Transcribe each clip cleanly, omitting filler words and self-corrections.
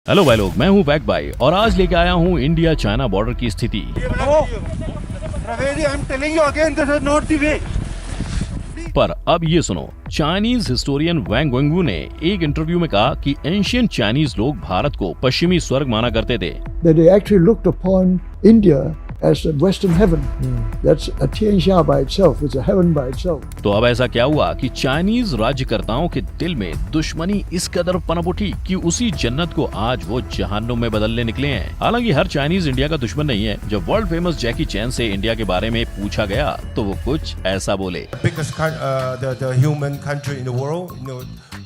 Hello भाई लोग, मैं हूँ बैक भाई और आज लेके आया हूँ इंडिया चाइना बॉर्डर की स्थिति। पर अब ये सुनो, चाइनीज हिस्टोरियन वैंग वेंगवू ने एक इंटरव्यू में कहा कि एंशियंट चाइनीज लोग भारत को पश्चिमी स्वर्ग माना करते थे। That they actually looked upon India as a Western heaven. That's a Tianxia by itself. It's a heaven by itself. तो अब ऐसा क्या हुआ कि चाइनीज राज्यकर्ताओं के दिल में दुश्मनी इस कदर पनप उठी कि उसी जन्नत को आज वो जहन्नुम में बदलने निकले हैं। हालांकि हर चाइनीज इंडिया का दुश्मन नहीं है। जब वर्ल्ड फेमस जैकी चैन से इंडिया के बारे में पूछा गया तो वो कुछ ऐसा बोले। Biggest the human country in the world,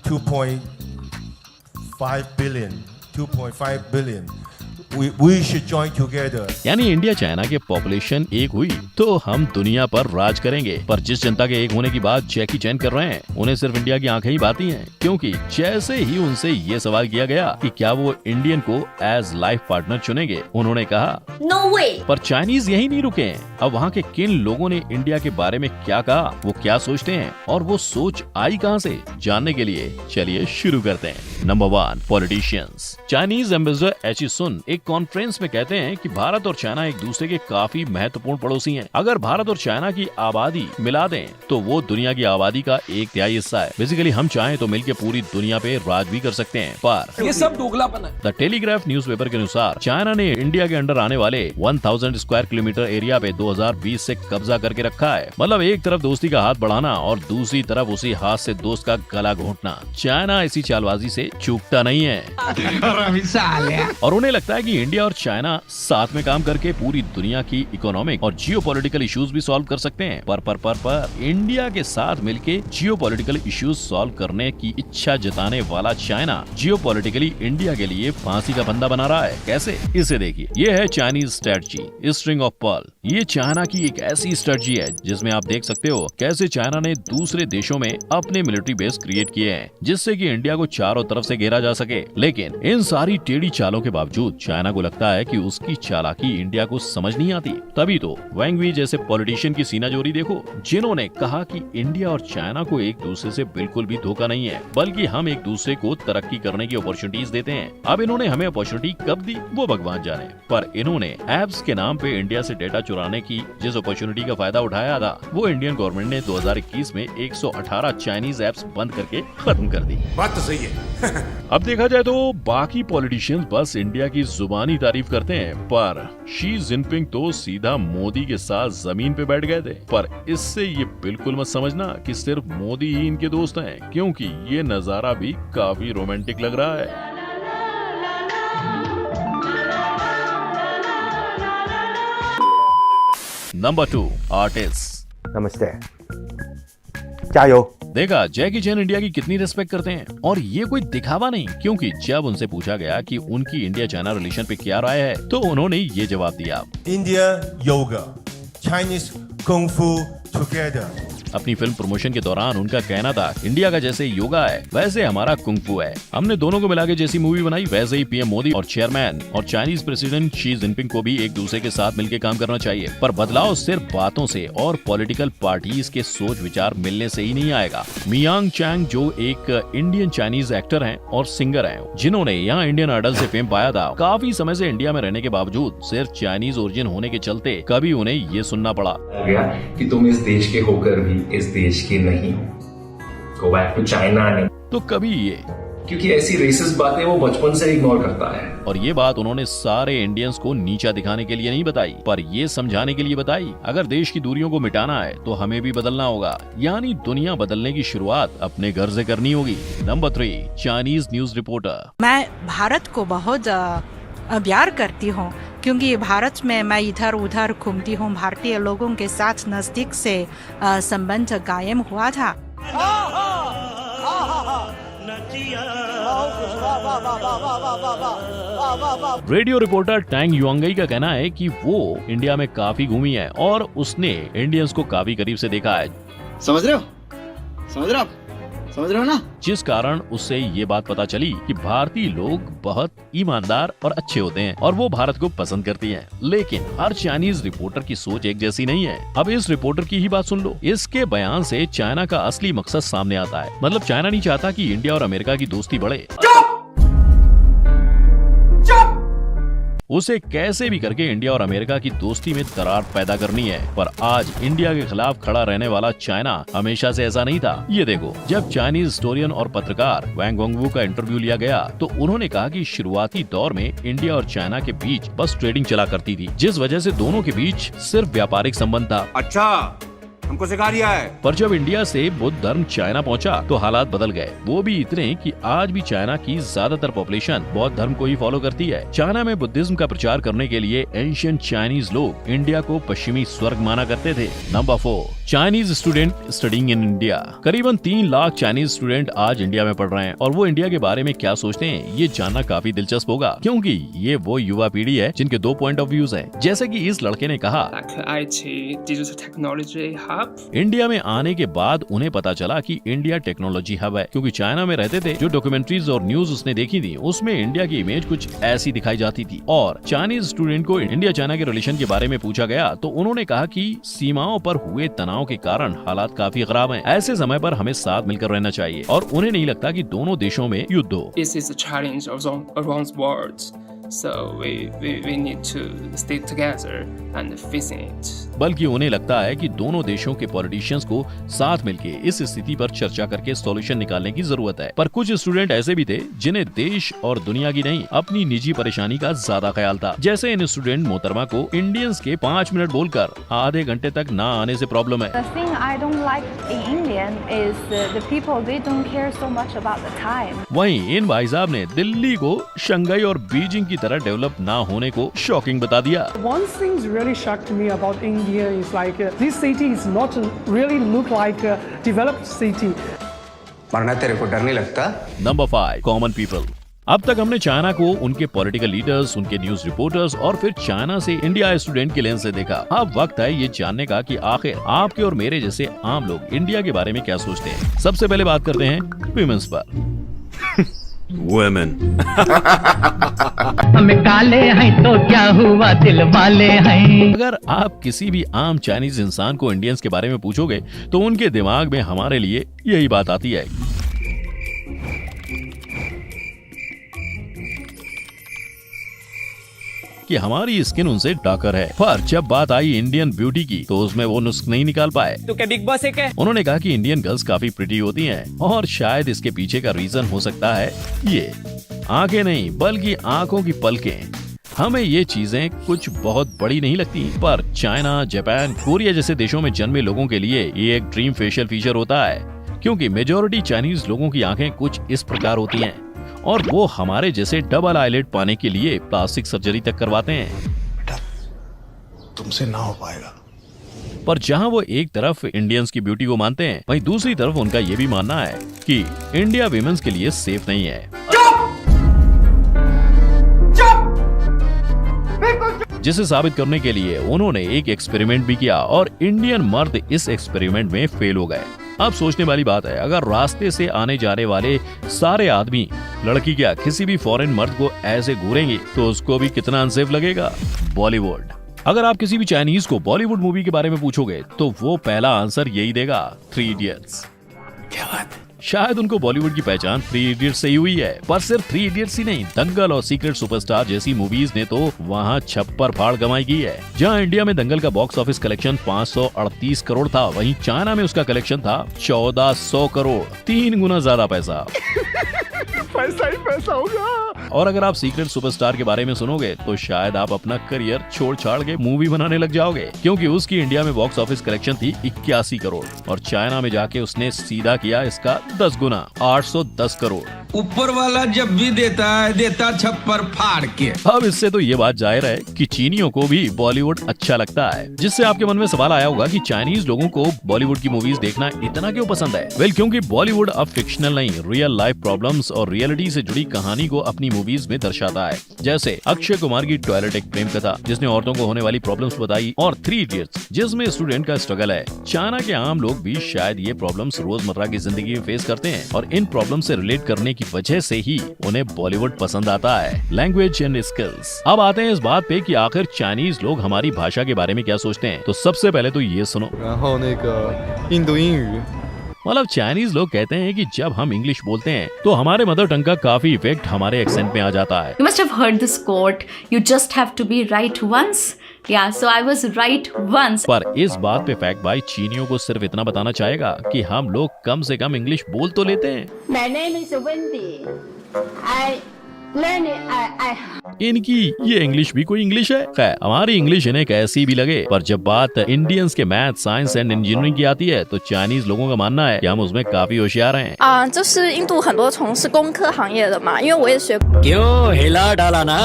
2.5 billion. We should join together. यानी इंडिया चाइना के पॉपुलेशन एक हुई तो हम दुनिया पर राज करेंगे। पर जिस जनता के एक होने की बात जैकी चैन कर रहे हैं, उन्हें सिर्फ इंडिया की आंखें ही बाती हैं, क्योंकि जैसे ही उनसे ये सवाल किया गया कि क्या वो इंडियन को एज लाइफ पार्टनर चुनेंगे, उन्होंने कहा No way! पर चाइनीज यही नहीं रुके हैं। अब वहाँ के किन लोगों ने इंडिया के बारे में क्या कहा, वो क्या सोचते हैं और वो सोच आई कहाँ से, जानने के लिए चलिए शुरू करते हैं। Number 1, politicians. चाइनीज एम्बेसडर एची सुन एक कॉन्फ्रेंस में कहते हैं कि भारत और चाइना एक दूसरे के काफी महत्वपूर्ण पड़ोसी हैं। अगर भारत और चाइना की आबादी मिला दें तो वो दुनिया की आबादी का 1/3 हिस्सा है। बेसिकली हम चाहें तो मिलकर पूरी दुनिया पे राज भी कर सकते हैं। पर ये सब दोगलापन है। द टेलीग्राफ न्यूज़पेपर के अनुसार चाइना ने इंडिया के अंडर आने वाले 1000 स्क्वायर किलोमीटर एरिया पे 2020 से कब्जा करके रखा है। मतलब एक तरफ दोस्ती का हाथ बढ़ाना और दूसरी तरफ उसी हाथ से दोस्त का गला घोंटना। चाइना इसी चालबाजी से चूकता नहीं है और उन्हें लगता है कि इंडिया और चाइना साथ में काम करके पूरी दुनिया की इकोनॉमिक और जियोपॉलिटिकल इश्यूज भी सॉल्व कर सकते हैं। पर इंडिया के साथ मिलके जियोपॉलिटिकल इश्यूज सॉल्व करने की इच्छा जताने वाला चाइना जियोपॉलिटिकली इंडिया के लिए फांसी का फंदा बना रहा है। कैसे? इसे देखिए। ये है Chinese strategy, string of pearl. ये चाइना की एक ऐसी स्ट्रेटजी है जिसमें आप देख सकते हो कैसे चाइना ने दूसरे देशों में अपने मिलिट्री बेस क्रिएट किए हैं, जिससे कि इंडिया को चारों तरफ से घेरा जा सके। लेकिन इन सारी टेढ़ी चालों के बावजूद चाइना को लगता है कि उसकी चालाकी इंडिया को समझ नहीं आती। तभी तो वैंग वी जैसे पॉलिटिशियन की सीनाजोरी देखो, जिन्होंने कहा कि इंडिया और चाइना को एक दूसरे से बिल्कुल भी धोखा नहीं है, बल्कि हम एक दूसरे को तरक्की करने की अपॉर्चुनिटीज देते हैं। अब इन्होंने हमें अपॉर्चुनिटी कब दी वो भगवान जाने, पर इन्होंने एप्स के नाम पे इंडिया से डेटा चुराने की जिस अपॉर्चुनिटी का फायदा उठाया था, वो इंडियन गवर्नमेंट ने 2021 में 118 चाइनीज एप्स बंद करके खत्म कर दी। बात तो सही है। अब देखा जाए तो बाकी पॉलिटिशियंस बस इंडिया की जुबानी तारीफ करते हैं, पर शी जिनपिंग तो सीधा मोदी के साथ जमीन पे बैठ गए थे। पर इससे ये बिल्कुल मत समझना कि सिर्फ मोदी ही इनके दोस्त हैं, क्योंकि ये नजारा भी काफी रोमांटिक लग रहा है। Number 2, artist. नमस्ते, चायो। देखा जैकी चैन इंडिया की कितनी रिस्पेक्ट करते हैं, और ये कोई दिखावा नहीं, क्योंकि जब उनसे पूछा गया कि उनकी इंडिया चाइना रिलेशन पे क्या राय है, तो उन्होंने ये जवाब दिया। India yoga, Chinese kung fu together. अपनी फिल्म प्रमोशन के दौरान उनका कहना था, इंडिया का जैसे योगा है वैसे हमारा कुंग फू है। हमने दोनों को मिला के जैसी मूवी बनाई, वैसे ही पीएम मोदी और चेयरमैन और चाइनीज प्रेसिडेंट शी जिनपिंग को भी एक दूसरे के साथ मिलकर काम करना चाहिए। पर बदलाव सिर्फ बातों से और पॉलिटिकल पार्टीज के सोच विचार मिलने से ही नहीं आएगा। मियांग चैंग जो एक इंडियन चाइनीज एक्टर हैं और सिंगर हैं, जिन्होंने यहाँ इंडियन आइडल से फेम पाया था, काफी समय से इंडिया में रहने के बावजूद सिर्फ चाइनीज ओरिजिन होने के चलते कभी उन्हें ये सुनना पड़ा गया कि तुम इस देश के होकर भी इस देश के नहीं हो। Go back to China नहीं। तो कभी ये, क्योंकि ऐसी रेसिस्ट बातें वो बचपन से इग्नोर करता है। और ये बात उन्होंने सारे इंडियंस को नीचा दिखाने के लिए नहीं बताई, पर ये समझाने के लिए बताई, अगर देश की दूरियों को मिटाना है तो हमें भी बदलना होगा। यानी दुनिया बदलने की शुरुआत अपने घर से करनी होगी। Number 3, Chinese news reporter. मैं भारत को बहुत प्यार करती हूँ, क्योंकि भारत में मैं इधर उधर घूमती हूँ। भारतीय लोगों के साथ नजदीक से संबंध कायम हुआ था। रेडियो रिपोर्टर टैंग युआंगई का कहना है कि वो इंडिया में काफी घूमी है और उसने इंडियंस को काफी करीब से देखा है। समझ रहे हो? समझ रहे हो आप? समझ रहे हो ना? जिस कारण उससे ये बात पता चली कि भारतीय लोग बहुत ईमानदार और अच्छे होते हैं और वो भारत को पसंद करती हैं। लेकिन हर चाइनीज रिपोर्टर की सोच एक जैसी नहीं है। अब इस रिपोर्टर की ही बात सुन लो। इसके बयान से चाइना का असली मकसद सामने आता है। मतलब चाइना नहीं चाहता कि इंडिया और अमेरिका की दोस्ती बढ़े। उसे कैसे भी करके इंडिया और अमेरिका की दोस्ती में दरार पैदा करनी है। पर आज इंडिया के खिलाफ खड़ा रहने वाला चाइना हमेशा से ऐसा नहीं था। ये देखो, जब चाइनीज हिस्टोरियन और पत्रकार वैंग वेंगवू का इंटरव्यू लिया गया तो उन्होंने कहा कि शुरुआती दौर में इंडिया और चाइना के बीच बस ट्रेडिंग चला करती थी, जिस वजह से दोनों के बीच सिर्फ व्यापारिक संबंध था। अच्छा, हमको सिखा रिया है। पर जब इंडिया से बुद्ध धर्म चाइना पहुंचा तो हालात बदल गए। वो भी इतने कि आज भी चाइना की ज्यादातर पॉपुलेशन बौद्ध धर्म को ही फॉलो करती है। चाइना में बुद्धिज्म का प्रचार करने के लिए एंशिएंट चाइनीज लोग इंडिया को पश्चिमी स्वर्ग माना करते थे। Number 4, Chinese student studying in India. करीबन 3 लाख चाइनीज स्टूडेंट आज इंडिया में पढ़ रहे हैं और वो इंडिया के बारे में क्या सोचते हैं ये जानना काफी दिलचस्प होगा, क्योंकि ये वो युवा पीढ़ी है जिनके 2 पॉइंट ऑफ व्यूज हैं। जैसे कि इस लड़के ने कहा, इंडिया में आने के बाद उन्हें पता चला कि इंडिया टेक्नोलॉजी हब है, क्योंकि चाइना में रहते थे। जो डॉक्यूमेंट्रीज और न्यूज उसने देखी थी उसमें इंडिया की इमेज कुछ ऐसी दिखाई जाती थी। और चाइनीज स्टूडेंट को इंडिया चाइना के रिलेशन के बारे में पूछा गया तो उन्होंने कहा कि सीमाओं पर हुए तनाव के कारण हालात काफी खराब हैं। ऐसे समय पर हमें साथ मिलकर रहना चाहिए और उन्हें नहीं लगता कि दोनों देशों में युद्ध हो। This is a challenge around the world. So we need to stay together and facing it. बल्कि उन्हें लगता है कि दोनों देशों के पॉलिटिशियंस को साथ मिलके इस स्थिति पर चर्चा करके सॉल्यूशन निकालने की जरूरत है। पर कुछ स्टूडेंट ऐसे भी थे जिन्हें देश और दुनिया की नहीं, अपनी निजी परेशानी का ज्यादा ख्याल था। जैसे इन स्टूडेंट मोहतरमा को इंडियंस के 5 मिनट बोलकर आधे घंटे तक ना आने से प्रॉब्लम है। The thing I don't like in Indian is the people, they don't care so much about the time. वहीं इन भाई साहब ने दिल्ली को शंघाई और बीजिंग की तरह डेवलप ना होने को शॉकिंग बता दिया। One thing really shocked me about India is like this city is not really look like a developed city. मरना तेरे को डर नहीं लगता? Number 5, common people. अब तक हमने चाइना को उनके पॉलिटिकल लीडर्स, उनके न्यूज रिपोर्टर्स और फिर चाइना से इंडिया स्टूडेंट के लेंस से देखा। अब वक्त है ये जानने का कि आखिर आपके और मेरे जैसे आम लोग इंडिया के बारे में क्या सोचते हैं। सबसे पहले बात करते हैं विमेंस पर। Women. हम काले हैं तो क्या हुआ, दिल वाले हैं। अगर आप किसी भी आम चाइनीज इंसान को इंडियंस के बारे में पूछोगे तो उनके दिमाग में हमारे लिए यही बात आती है कि हमारी स्किन उनसे डार्कर है। पर जब बात आई इंडियन ब्यूटी की तो उसमें वो नुस्ख नहीं निकाल पाए। तो क्या बिग बॉस है क्या? उन्होंने कहा कि इंडियन गर्ल्स काफी प्रिटी होती हैं और शायद इसके पीछे का रीजन हो सकता है ये आंखें नहीं बल्कि आंखों की पलकें। हमें ये चीजें कुछ बहुत बड़ी नहीं लगती, पर चाइना, जापान, कोरिया जैसे देशों में जन्मे लोगों के लिए ये एक ड्रीम फेशियल फीचर होता है, क्योंकि मेजोरिटी चाइनीज लोगों की आंखें कुछ इस प्रकार होती हैं और वो हमारे जैसे डबल आईलेट पाने के लिए प्लास्टिक सर्जरी तक करवाते हैं। बेटा, तुमसे ना हो पाएगा। पर जहां वो एक तरफ इंडियंस की ब्यूटी को मानते हैं, वहीं दूसरी तरफ उनका ये भी मानना है कि इंडिया विमेंस के लिए सेफ नहीं है। जिसे साबित करने के लिए उन्होंने एक एक्सपेरिमेंट भी किया और इंडियन मर्द इस एक्सपेरिमेंट में फेल हो गए। अब सोचने वाली बात है, अगर रास्ते से आने जाने वाले सारे आदमी, लड़की क्या किसी भी फॉरेन मर्द को ऐसे घूरेंगे तो उसको भी कितना अनसेफ लगेगा। बॉलीवुड। अगर आप किसी भी चाइनीज को बॉलीवुड मूवी के बारे में पूछोगे तो वो पहला आंसर यही देगा, 3 इडियट्स। क्या बात है? शायद उनको बॉलीवुड की पहचान 3 इडियट्स से ही हुई है, पर सिर्फ 3 इडियट्स ही नहीं, दंगल और सीक्रेट सुपरस्टार जैसी मूवीज ने तो वहाँ छप्पर फाड़ कमाई की है। जहाँ इंडिया में दंगल का बॉक्स ऑफिस कलेक्शन 538 करोड़ था, वहीं चाइना में उसका कलेक्शन था 1400 करोड़, 3 गुना ज्यादा पैसा। पैसा ही पैसा होगा। और अगर आप सीक्रेट सुपरस्टार के बारे में सुनोगे तो शायद आप अपना करियर छोड़ छाड़ के मूवी बनाने लग जाओगे, क्योंकि उसकी इंडिया में बॉक्स ऑफिस कलेक्शन थी 81 करोड़ और चाइना में जाके उसने सीधा किया इसका 10 गुना, 810 करोड़। ऊपर वाला जब भी देता है, देता छप्पर फाड़ के। अब इससे तो ये बात जाहिर है कि चीनियों को भी बॉलीवुड अच्छा लगता है, जिससे आपके मन में सवाल आया होगा कि चाइनीज लोगों को बॉलीवुड की मूवीज देखना इतना क्यों पसंद है। वेल, क्योंकि बॉलीवुड अब फिक्शनल नहीं, रियल लाइफ प्रॉब्लम्स और रियलिटी से जुड़ी कहानी को अपनी मूवीज में दर्शाता है। जैसे अक्षय कुमार की टॉयलेट एक प्रेम कथा, जिसने औरतों को होने वाली प्रॉब्लम्स बताई, और 3 इडियट्स, जिसमें स्टूडेंट का स्ट्रगल है। चाइना के आम लोग भी शायद ये प्रॉब्लम्स रोजमर्रा की जिंदगी में फेस करते हैं और इन प्रॉब्लम से रिलेट करने की वजह से ही उन्हें बॉलीवुड पसंद आता है। Language and skills. अब आते हैं इस बात पे कि आखिर चाइनीज लोग हमारी भाषा के बारे में क्या सोचते हैं। तो सबसे पहले तो ये सुनो। मतलब चाइनीज लोग कहते हैं कि जब हम इंग्लिश बोलते हैं तो हमारे मदर टंग का काफी इफेक्ट हमारे एक्सेंट में आ जाता है। You must have heard this quote, you just have to be right once. Yeah, so I was right once. पर इस बात पे फैक्ट भाई चीनियों को सिर्फ इतना बताना चाहेगा कि हम लोग कम से कम इंग्लिश बोल तो लेते हैं। My name is Wendy. इनकी ये इंग्लिश भी कोई इंग्लिश है? खैर हमारी इंग्लिश इन्हें कैसी भी लगे, पर जब बात इंडियंस के मैथ, साइंस एंड इंजीनियरिंग की आती है तो चाइनीज लोगों का मानना है कि हम उसमें काफी होशियार हैं। 就是印度很多从事工科行业的嘛，因为我也学。क्यों हिला डाला ना?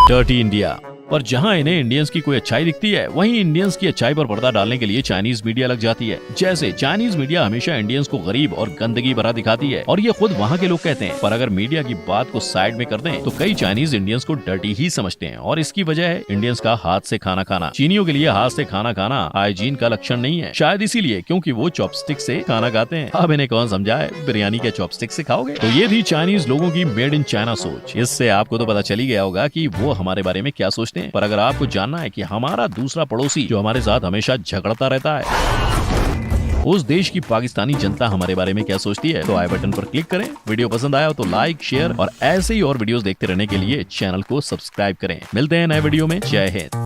Dirty India. पर जहां इन्हें इंडियंस की कोई अच्छाई दिखती है वहीं इंडियंस की अच्छाई पर पर्दा डालने के लिए चाइनीज मीडिया लग जाती है। जैसे चाइनीज मीडिया हमेशा इंडियंस को गरीब और गंदगी भरा दिखाती है और ये खुद वहां के लोग कहते हैं। पर अगर मीडिया की बात को साइड में कर दें तो कई चाइनीज इंडियंस को डर्टी ही समझते हैं और इसकी वजह है इंडियंस का हाथ से खाना खाना। चीनियों के लिए हाथ से खाना खाना हाइजीन का लक्षण नहीं है, शायद इसीलिए क्योंकि वो चॉपस्टिक से खाना खाते हैं। अब इन्हें कौन समझाए, बिरयानी के चॉपस्टिक से खाओगे? तो ये थी चाइनीज लोगों की मेड इन चाइना सोच। इससे आपको तो पता चल ही गया होगा कि वो हमारे बारे में क्या सोचते हैं। पर अगर आपको जानना है कि हमारा दूसरा पड़ोसी जो हमारे साथ हमेशा झगड़ता रहता है उस देश की पाकिस्तानी जनता हमारे बारे में क्या सोचती है, तो आई बटन पर क्लिक करें। वीडियो पसंद आया तो लाइक, शेयर और ऐसे ही और वीडियोस देखते रहने के लिए चैनल को सब्सक्राइब करें। मिलते हैं नए वीडियो में। जय हिंद।